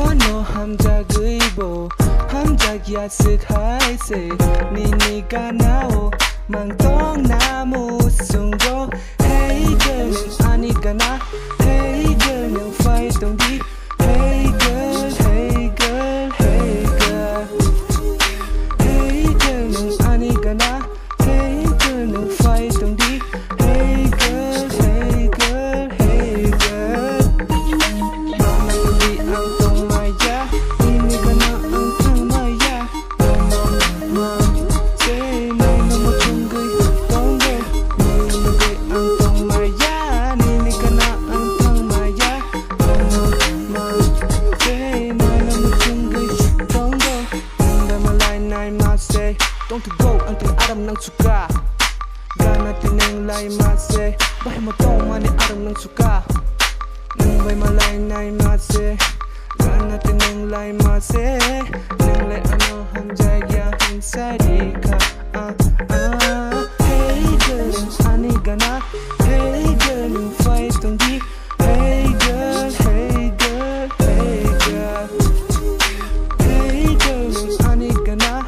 no hamjag의보 함자기야 쓱하이세 니니가 나오 망똥나무 숭고 Hey girl 아니가 나 Hey girl 냥 파이동기 Hey girl Hey girl Hey girl Hey girl 냥 아니가 나 Hey girl 냥 파이동기 Hey girl Hey girl Hey girl Don't to go until aram ng suka Gana tineng lay mase Bahay mo to mani aram ng suka Nang bay malay nay mase Gana tineng lay mase Nang lay ano hamjay ya hinsari ka Hey girl, ani gana Hey girl, yung fight tong di Hey girl, hey girl, hey girl Hey girl, yung ani gana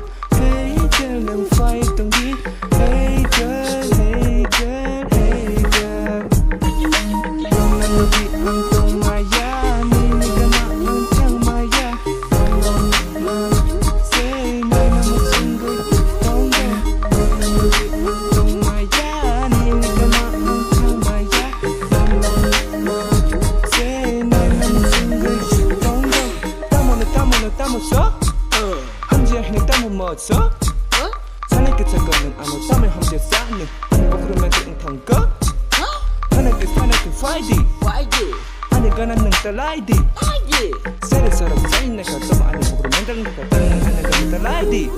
Nang fight tong di Hey girl, hey girl, hey girl Nang nanggabi ang tong maya Ninig ka na ang tiyang maya Say na naman sunggoy tonggo Nang nanggabi ang tong maya Ninig ka na ang tiyang maya Say na naman sunggoy tonggo Tamo so? 함지야 hinag tamo mo so? 산에 끝에 아무 땀에 함께 쌓는 거꾸로만 뜨는 탕거 하나께 파이디 안에 가난 능 딸라이디 세레 서럽 쌓인 내가 좀 안에 거꾸로 만드는 거 같다는 하나가 딸라이디